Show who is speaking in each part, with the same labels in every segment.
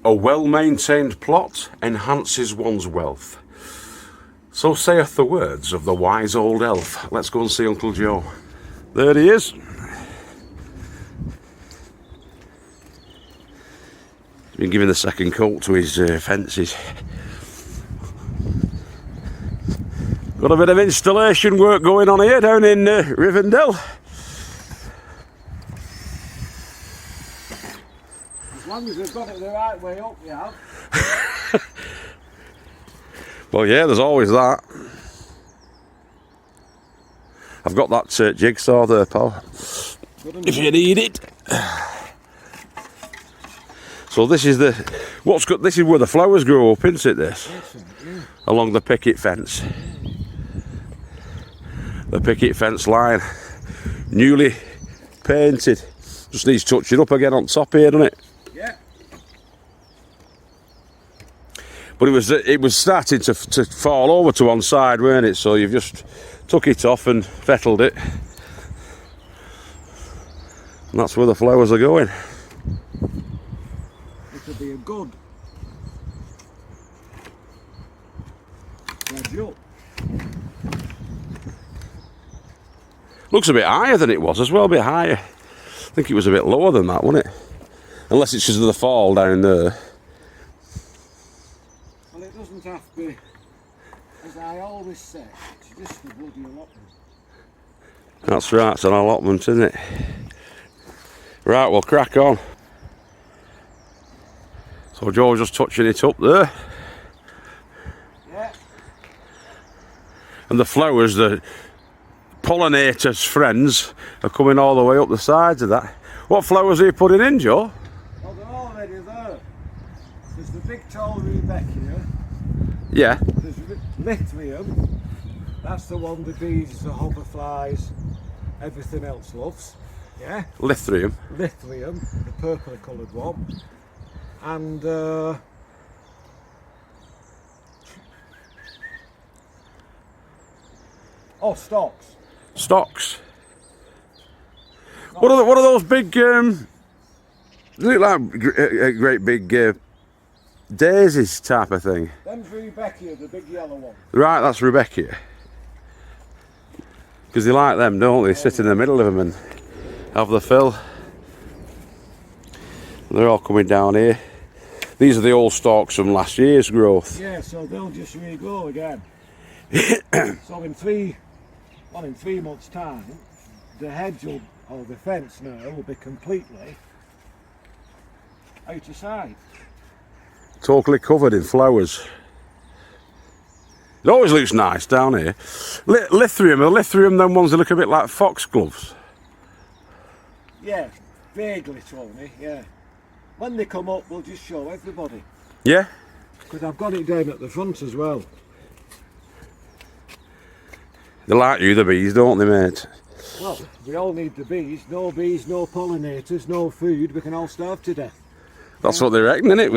Speaker 1: A well-maintained plot enhances one's wealth. So saith the words of the wise old elf. Let's go and see Uncle Joe. There he is. He's been giving the second coat to his fences. Got a bit of installation work going on here down in Rivendell.
Speaker 2: As long as they've got it the right way up, you have.
Speaker 1: Well, yeah, there's always that. I've got that jigsaw there, pal. If you need it. So this is this is where the flowers grow up, isn't it? This,
Speaker 2: yeah.
Speaker 1: Along the picket fence. The picket fence line, newly painted. Just needs touching up again on top here, doesn't it?
Speaker 2: Yeah.
Speaker 1: But it was starting to fall over to one side, weren't it? So you've just took it off and fettled it, and that's where the flowers are going.
Speaker 2: It'll be a good job.
Speaker 1: Looks a bit higher than it was as well, a bit higher. I think it was a bit lower than that, wasn't it? Unless it's because of the fall down there.
Speaker 2: Well, it doesn't have to be, as I always say, it's just a bloody allotment.
Speaker 1: That's right, it's an allotment, isn't it? Right, we'll crack on. So Joe's just touching it up there.
Speaker 2: Yeah.
Speaker 1: And the flowers, the Pollinator's friends, are coming all the way up the sides of that. What flowers are you putting in, Joe?
Speaker 2: Well, they're already there. There's the big tall Rebecca.
Speaker 1: Yeah.
Speaker 2: There's Lithium. That's the one the bees, the hoverflies, everything else loves. Yeah.
Speaker 1: Lithium.
Speaker 2: Lithium, the purple coloured one. And stocks.
Speaker 1: Stocks. What are those big? They look like great big daisies type of thing.
Speaker 2: Them's Rebecca, the big yellow one.
Speaker 1: Right, that's Rebecca. Because they like them, don't they? Sit in the middle of them and have the fill. They're all coming down here. These are the old stalks from last year's growth.
Speaker 2: Yeah, so they'll just regrow again. So in 3 months' time, the hedge or the fence now will be completely out of sight.
Speaker 1: Totally covered in flowers. It always looks nice down here. Lithium, them ones that look a bit like foxgloves.
Speaker 2: Yeah, vaguely, Tony, yeah. When they come up, we'll just show everybody.
Speaker 1: Yeah?
Speaker 2: Because I've got it down at the front as well.
Speaker 1: They like you, the bees, don't they, mate?
Speaker 2: Well, we all need the bees. No bees, no pollinators, no food. We can all starve to death.
Speaker 1: That's what they reckon, innit?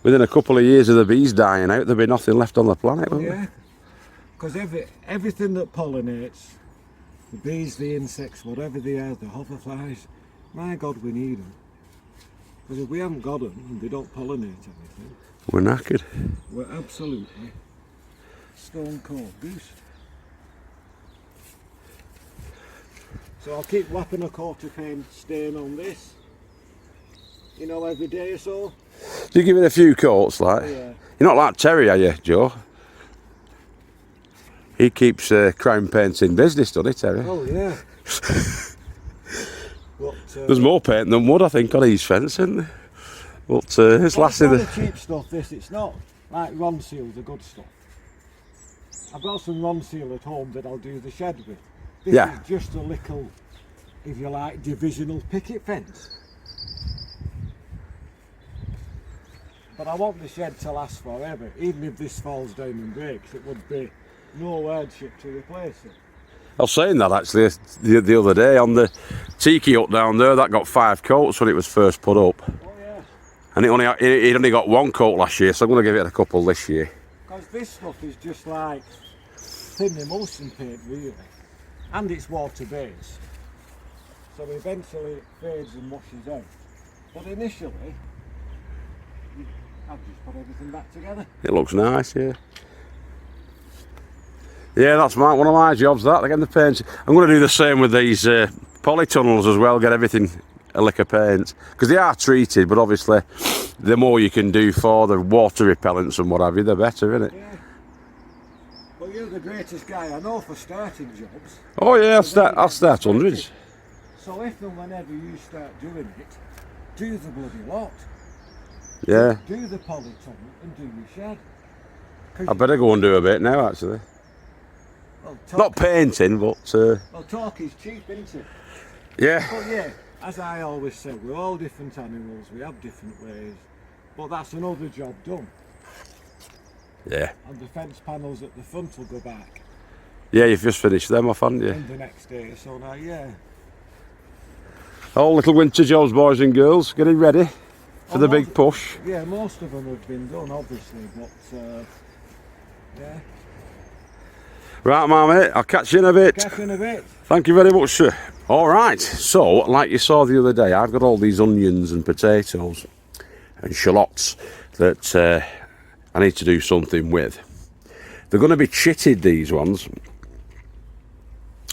Speaker 1: Within a couple of years of the bees dying out, there'll be nothing left on the planet, won't
Speaker 2: Yeah. Because everything that pollinates, the bees, the insects, whatever they are, the hoverflies, my God, we need them. Because if we haven't got them and they don't pollinate anything,
Speaker 1: We're knackered.
Speaker 2: we're absolutely stone cold goose. So I'll keep whapping a coat of paint stain on this, every day or so.
Speaker 1: Do you give it a few coats, like?
Speaker 2: Yeah.
Speaker 1: You're not like Terry, are you, Joe? He keeps crown paints in business, doesn't he, Terry?
Speaker 2: Oh yeah. But,
Speaker 1: There's more paint than wood, I think, on his fence, isn't there? But it's lasted.
Speaker 2: It's not the cheap stuff. It's not like Ron Seal, the good stuff. I've got some Ron Seal at home that I'll do the shed with. This is just a little, if you like, divisional picket fence. But I want the shed to last forever. Even if this falls down and breaks, it would be no hardship to replace it.
Speaker 1: I was saying that actually the other day on the tiki hut down there. That got 5 coats when it was first put up.
Speaker 2: Oh yeah.
Speaker 1: And it only got 1 coat last year, so I'm going to give it a couple this year.
Speaker 2: Because this stuff is just like thin emulsion paint, really. And it's water-based. So eventually it fades and washes out. But initially, I've just put everything back together.
Speaker 1: It looks nice, yeah. Yeah, that's one of my jobs, that, again, the paint. I'm going to do the same with these polytunnels as well, get everything a lick of paint. Because they are treated, but obviously the more you can do for the water repellents and what have you, the better, isn't it?
Speaker 2: Yeah. Well, you're the greatest guy I know for starting jobs.
Speaker 1: Oh yeah, I'll start hundreds.
Speaker 2: So if and whenever you start doing it, do the bloody lot.
Speaker 1: Yeah.
Speaker 2: Do the polytunnel and do your shed.
Speaker 1: I better go and do a bit now, actually.
Speaker 2: Well,
Speaker 1: Not painting, but...
Speaker 2: well, talk is cheap, isn't it?
Speaker 1: yeah.
Speaker 2: But yeah, as I always say, we're all different animals, we have different ways. But that's another job done.
Speaker 1: Yeah.
Speaker 2: And the fence panels at the front will go back.
Speaker 1: Yeah, you've just finished them off, haven't you?
Speaker 2: And the next day, so now, yeah.
Speaker 1: All little winter jobs, boys and girls, getting ready for the big push.
Speaker 2: Yeah, most of them have been done, obviously, but yeah.
Speaker 1: Right, mate, I'll catch you in a bit.
Speaker 2: Catch you in a bit.
Speaker 1: Thank you very much, sir. All right, so like you saw the other day, I've got all these onions and potatoes and shallots that I need to do something with. They're going to be chitted, these ones,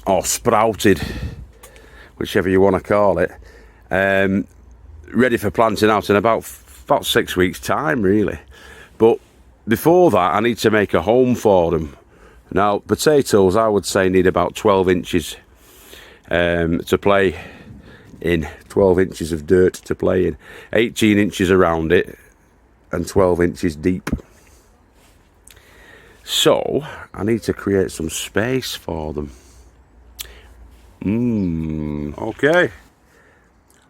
Speaker 1: or sprouted, whichever you want to call it, ready for planting out in about 6 weeks' time, really. But before that, I need to make a home for them. Now, potatoes, I would say, need about 12 inches to play in, 12 inches of dirt to play in, 18 inches around it, and 12 inches deep. So, I need to create some space for them. Okay.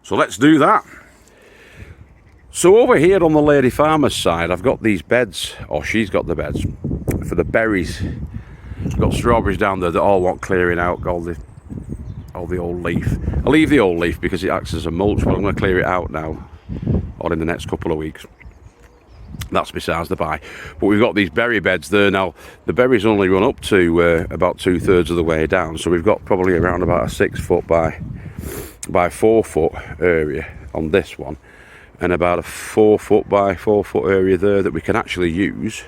Speaker 1: So let's do that. So over here on the lady farmer's side, I've got these beds, or she's got the beds, for the berries. I've got strawberries down there that all want clearing out, all the old leaf. I'll leave the old leaf because it acts as a mulch, but I'm going to clear it out now, or in the next couple of weeks. That's besides the by. But we've got these berry beds there now. The berries only run up to about 2/3 of the way down, so we've got probably around about a 6 foot by 4 foot area on this one, and about a 4 foot by 4 foot area there that we can actually use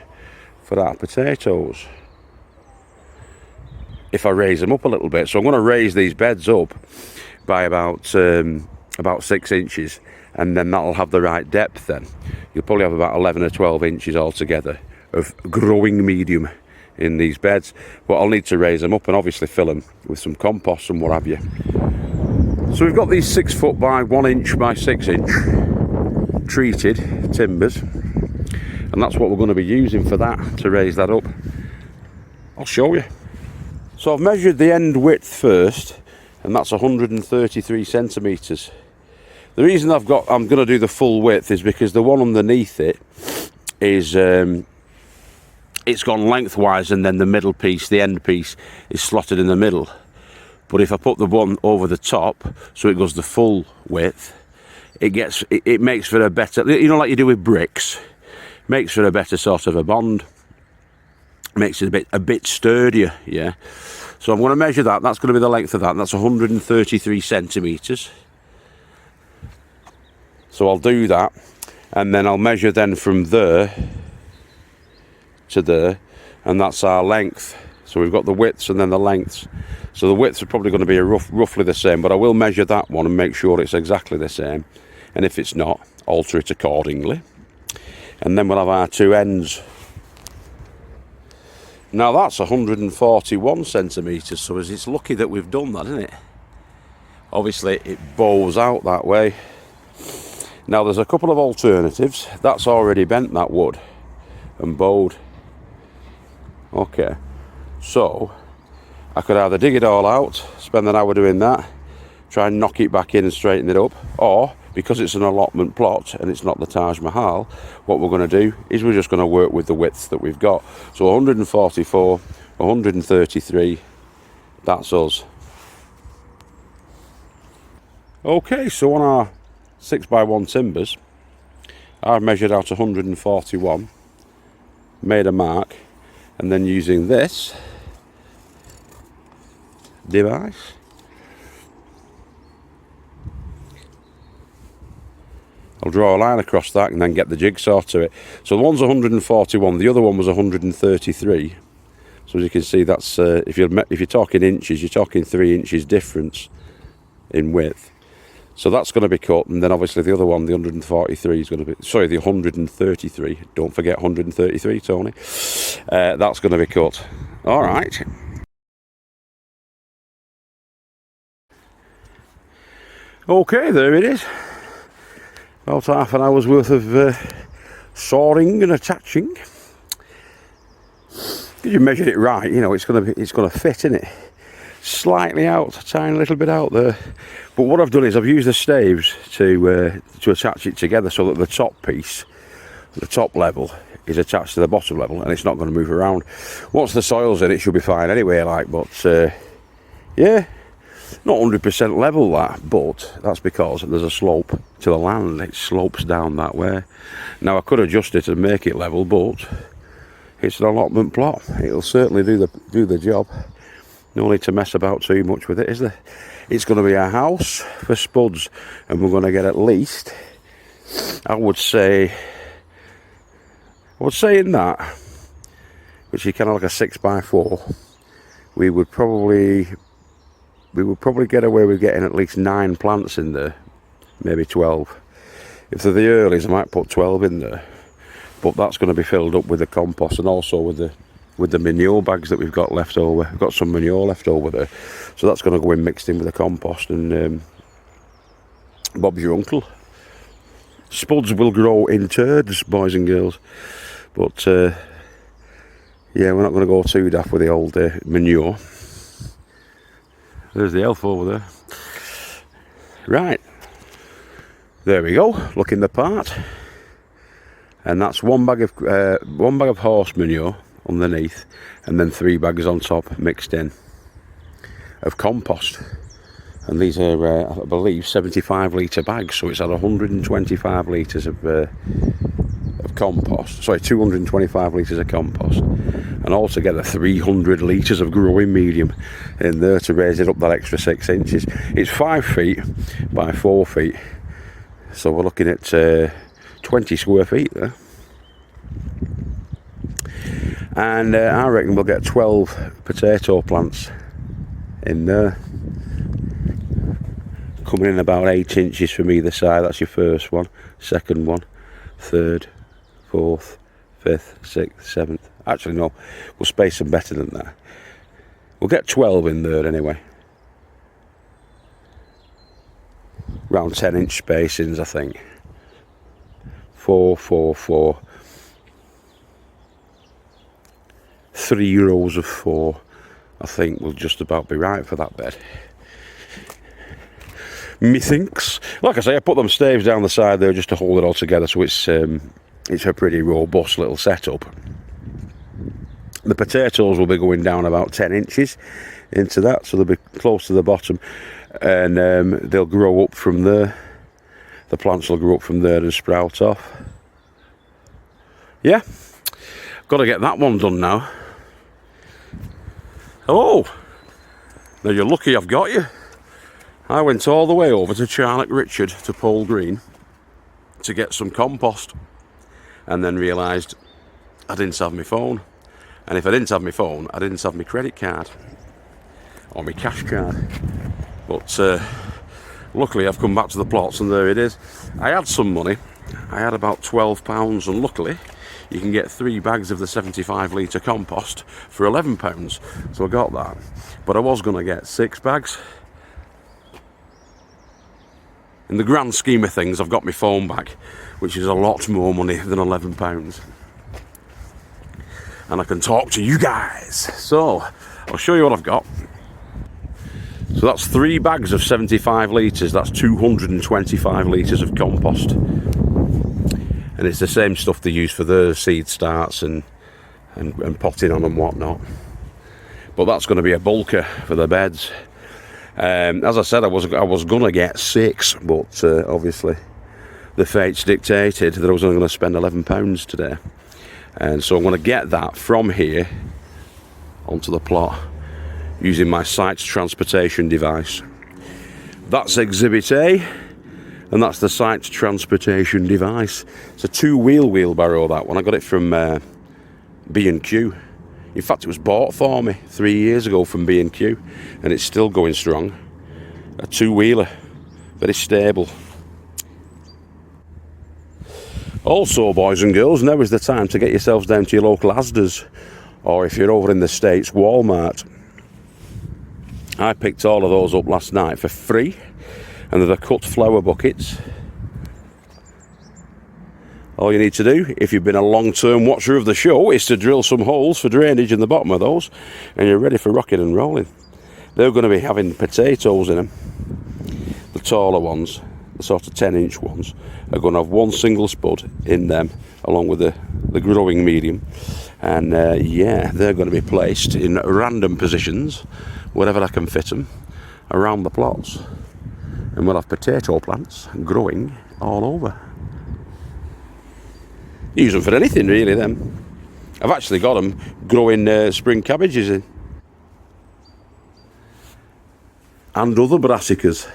Speaker 1: for our potatoes if I raise them up a little bit. So I'm going to raise these beds up by about 6 inches, and then that'll have the right depth. Then you'll probably have about 11 or 12 inches altogether of growing medium in these beds, but I'll need to raise them up and obviously fill them with some compost and what have you. So we've got these 6 foot by 1 inch by 6 inch treated timbers, and that's what we're going to be using for that, to raise that up. I'll show you. So I've measured the end width first, and that's 133 centimetres. The reason I'm going to do the full width is because the one underneath it is it's gone lengthwise, and then the middle piece, the end piece, is slotted in the middle. But if I put the one over the top, so it goes the full width, it makes for a better, you know, like you do with bricks, makes for a better sort of a bond, makes it a bit sturdier, yeah. So I'm going to measure that. That's going to be the length of that, and that's 133 centimetres. So I'll do that, and then I'll measure then from there to there, and that's our length. So we've got the widths and then the lengths. So the widths are probably going to be roughly the same, but I will measure that one and make sure it's exactly the same. And if it's not, alter it accordingly. And then we'll have our two ends. Now that's 141 centimetres, so it's lucky that we've done that, isn't it? Obviously it bows out that way. Now there's a couple of alternatives. That's already bent, that wood, and bowed. Okay, so I could either dig it all out, spend an hour doing that, try and knock it back in and straighten it up, or because it's an allotment plot and it's not the Taj Mahal, what we're going to do is we're just going to work with the widths that we've got. So 144, 133, that's us. Okay, so on our 6x1 timbers, I've measured out 141, made a mark, and then using this device, I'll draw a line across that and then get the jigsaw to it. So the one's 141, the other one was 133. So as you can see, that's if you're talking inches, you're talking 3 inches difference in width. So that's going to be cut, and then obviously the other one, the 143 is going to be, sorry, the 133. Don't forget 133, Tony. That's going to be cut. All right. Okay, there it is. About half an hour's worth of sawing and attaching. If you measured it right, you know it's going to fit in it. Slightly out, a tiny little bit out there. But what I've done is I've used the staves to attach it together so that the top piece, the top level, is attached to the bottom level and it's not going to move around. Once the soil's in, it should be fine anyway. But yeah, not 100% level that, but that's because there's a slope to the land. It slopes down that way. Now I could adjust it and make it level, but it's an allotment plot. It'll certainly do the job. No need to mess about too much with it, is there? It's going to be a house for spuds, and we're going to get at least, I would say in that, which is kind of like a 6x4, we would probably get away with getting at least 9 plants in there, maybe 12. If they're the earlies, I might put 12 in there, but that's going to be filled up with the compost and also with the manure bags that we've got left over. We've got some manure left over there, so that's going to go in mixed in with the compost. And Bob's your uncle. Spuds will grow in turds, boys and girls, but yeah, we're not going to go too daft with the old manure. There's the elf over there. Right, there we go, looking the part. And that's one bag of horse manure underneath, and then 3 bags on top mixed in of compost. And these are I believe 75 litre bags, so it's at 125 litres of compost, sorry, 225 litres of compost, and altogether 300 litres of growing medium in there to raise it up that extra 6 inches. It's 5 feet by 4 feet, so we're looking at 20 square feet there. And I reckon we'll get 12 potato plants in there, coming in about 8 inches from either side. That's your first one, second one, third, fourth, fifth, sixth, seventh. Actually no, we'll space them better than that. We'll get 12 in there anyway. Around 10-inch spacings, I think. 4, 4, 4. 3 rows of 4, I think, will just about be right for that bed. Methinks. Like I say, I put them staves down the side there just to hold it all together, so it's a pretty robust little setup. The potatoes will be going down about 10 inches into that, so they'll be close to the bottom, and they'll grow up from there. The plants will grow up from there and sprout off. Yeah, got to get that one done now. Oh, now you're lucky I've got you. I went all the way over to Charnock Richard to Pole Green to get some compost, and then realised I didn't have my phone. And if I didn't have my phone, I didn't have my credit card or my cash card. But luckily I've come back to the plots and there it is. I had some money. I had about £12, and luckily you can get 3 bags of the 75 litre compost for £11. So I got that. But I was going to get 6 bags. In the grand scheme of things, I've got my phone back, which is a lot more money than £11. And I can talk to you guys. So I'll show you what I've got. So that's 3 bags of 75 litres. That's 225 litres of compost. And it's the same stuff they use for their seed starts and potting on and whatnot. But that's going to be a bulker for the beds. As I said, I was going to get 6, but obviously the fates dictated that I was only going to spend £11 today. And so I'm going to get that from here onto the plot using my site transportation device. That's Exhibit A, and that's the site transportation device. It's a 2-wheel wheelbarrow, that one. I got it from B&Q. In fact, it was bought for me 3 years ago from B&Q, and it's still going strong. A 2-wheeler, very stable. Also, boys and girls, now is the time to get yourselves down to your local Asda's, or if you're over in the States, Walmart. I picked all of those up last night for free, and they're the cut flower buckets. All you need to do, if you've been a long-term watcher of the show, is to drill some holes for drainage in the bottom of those, and you're ready for rocking and rolling. They're going to be having potatoes in them. The taller ones, the sort of 10-inch ones, are going to have one single spud in them, along with the growing medium. And yeah, they're going to be placed in random positions, wherever I can fit them, around the plots. And we'll have potato plants growing all over. Use them for anything, really, them. I've actually got them growing spring cabbages in. And other brassicas.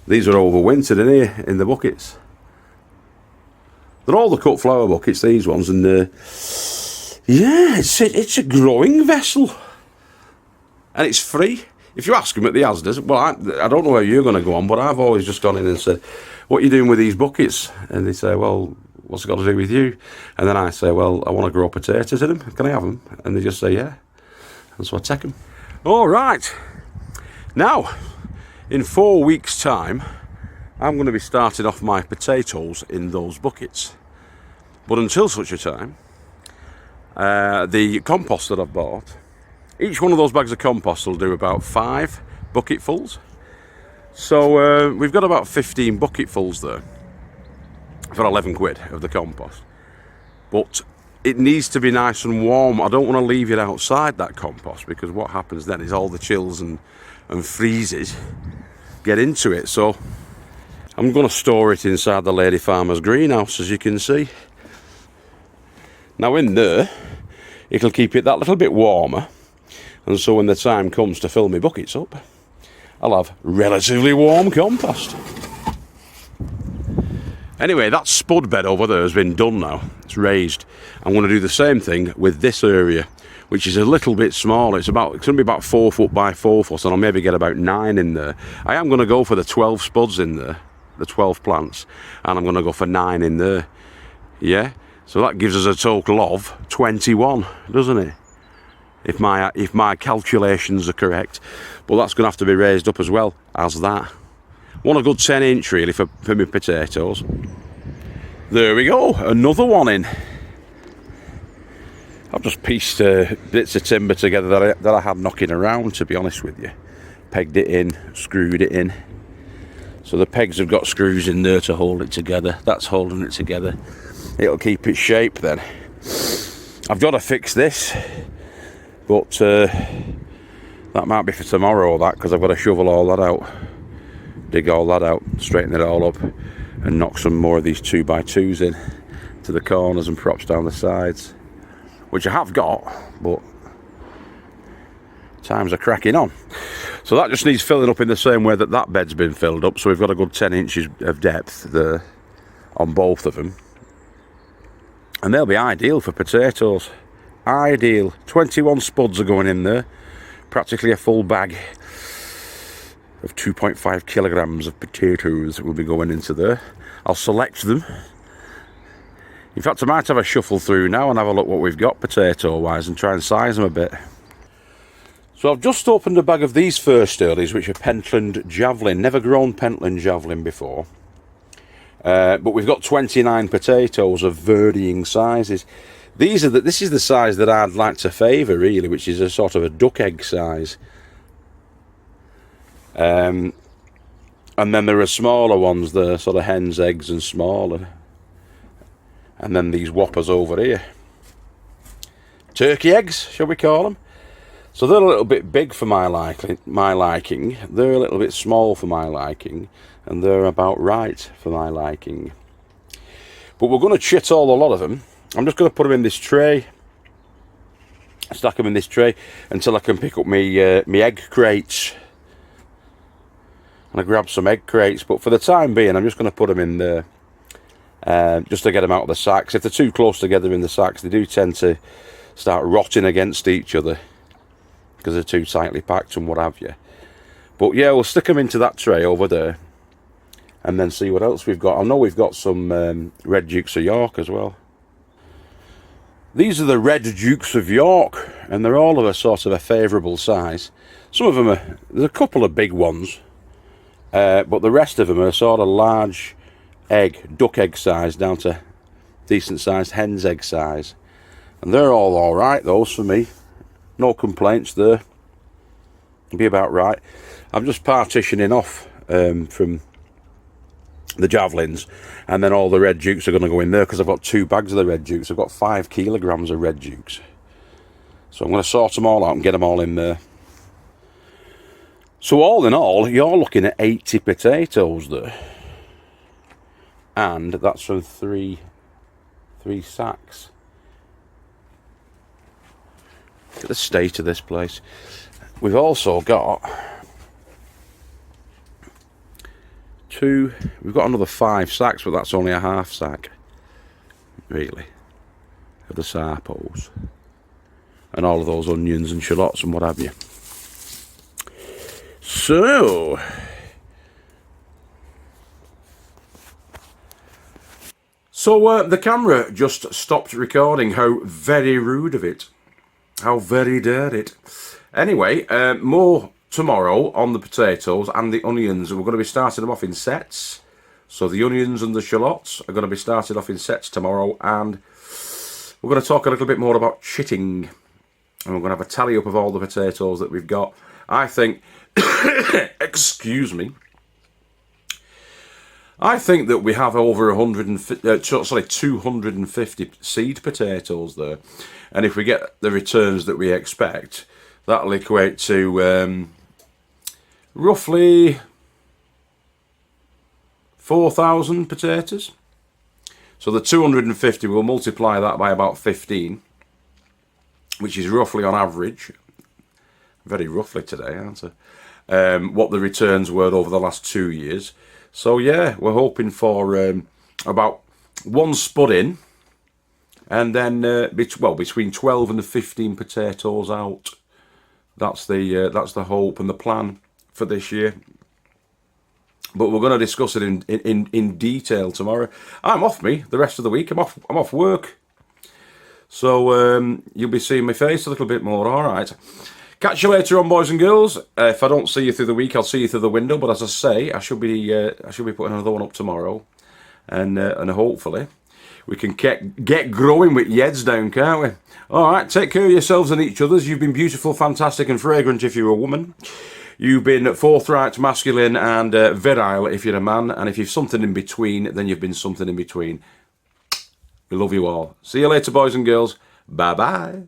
Speaker 1: These are overwintered in here, in the buckets. They're all the cut flower buckets, these ones, and yeah, it's a growing vessel. And it's free. If you ask them at the Asda's, well, I don't know where you're going to go on, but I've always just gone in and said, what are you doing with these buckets? And they say, well, what's it got to do with you? And then I say, well, I want to grow potatoes in them. Can I have them? And they just say, yeah. And so I take them. All right. Now, in 4 weeks' time, I'm going to be starting off my potatoes in those buckets. But until such a time, the compost that I've bought, each one of those bags of compost will do about 5 bucketfuls. So we've got about 15 bucketfuls there for 11 quid of the compost. But it needs to be nice and warm. I don't want to leave it outside, that compost, because what happens then is all the chills and freezes get into it. So I'm going to store it inside the lady farmer's greenhouse, as you can see. Now in there, it'll keep it that little bit warmer, and so when the time comes to fill my buckets up, I'll have relatively warm compost. Anyway, that spud bed over there has been done now. It's raised. I'm going to do the same thing with this area, which is a little bit smaller. It's going to be about 4 foot by 4 foot, and I'll maybe get about 9 in there. I am going to go for the 12 spuds in there, the 12 plants, and I'm going to go for 9 in there. Yeah? So that gives us a total of 21, doesn't it? If my calculations are correct. But that's going to have to be raised up as well as that. Want a good 10-inch really for my potatoes. There we go, another one in. I've just pieced bits of timber together that I had knocking around, to be honest with you. Pegged it in, screwed it in. So the pegs have got screws in there to hold it together. That's holding it together. It'll keep its shape then. I've got to fix this, but that might be for tomorrow or that, because I've got to shovel all that out, dig all that out, straighten it all up, and knock some more of these 2x2s in to the corners and props down the sides, which I have got, but times are cracking on. So that just needs filling up in the same way that that bed's been filled up. So we've got a good 10 inches of depth there on both of them, and they'll be ideal for potatoes. Ideal. 21 spuds are going in there, practically a full bag of 2.5 kilograms of potatoes will be going into there. I'll select them. In fact, I might have a shuffle through now and have a look what we've got potato wise and try and size them a bit. So I've just opened a bag of these first earlies, which are Pentland Javelin. Never grown Pentland Javelin before. But we've got 29 potatoes of varying sizes. This is the size that I'd like to favour really, which is a sort of a duck egg size. And then there are smaller ones, the sort of hen's eggs and smaller. And then these whoppers over here. Turkey eggs, shall we call them? So they're a little bit big for my liking. They're a little bit small for my liking. And they're about right for my liking. But we're going to chit all a lot of them. I'm just going to put them in this tray. Stack them in this tray until I can pick up my egg crates. and I grabbed some egg crates, but for the time being I'm just going to put them in there just to get them out of the sacks. If they're too close together in the sacks, they do tend to start rotting against each other because they're too tightly packed and what have you. But yeah, we'll stick them into that tray over there and then see what else we've got. I know we've got some Red Dukes of York as well. These are the Red Dukes of York, and they're all of a sort of a favourable size. Some of them are, there's a couple of big ones, but the rest of them are sort of large duck egg size down to decent sized hen's egg size. And they're all alright, those for me. No complaints there. It'll be about right. I'm just partitioning off from the javelins, and then all the Red Dukes are going to go in there because I've got 2 bags of the Red Dukes. I've got 5 kilograms of Red Dukes. So I'm going to sort them all out and get them all in there. So all in all, you're looking at 80 potatoes there. And that's from three sacks. Look at the state of this place. We've also got we've got another 5 sacks, but that's only a half sack, really, of the sarpos. And all of those onions and shallots and what have you. So, the camera just stopped recording. How very rude of it. How very dare it. Anyway, more tomorrow on the potatoes and the onions. We're going to be starting them off in sets. So the onions and the shallots are going to be started off in sets tomorrow, and we're going to talk a little bit more about chitting. And we're going to have a tally up of all the potatoes that we've got. I think, excuse me, I think that we have over 250 seed potatoes there. And if we get the returns that we expect, that'll equate to roughly 4,000 potatoes. So the 250, we'll multiply that by about 15, which is roughly on average, very roughly today, aren't I? What the returns were over the last 2 years. So yeah, we're hoping for about 1 spud in, and then between 12 and 15 potatoes out. That's the hope and the plan for this year. But we're going to discuss it in detail tomorrow. I'm off the rest of the week. I'm off work. So you'll be seeing my face a little bit more. All right. Catch you later on, boys and girls. If I don't see you through the week, I'll see you through the window. But as I say, I should be putting another one up tomorrow, and hopefully we can get growing with Yeds down, can't we? All right. Take care of yourselves and each other's. You've been beautiful, fantastic, and fragrant if you're a woman. You've been forthright, masculine, and virile if you're a man. And if you're something in between, then you've been something in between. We love you all. See you later, boys and girls. Bye-bye.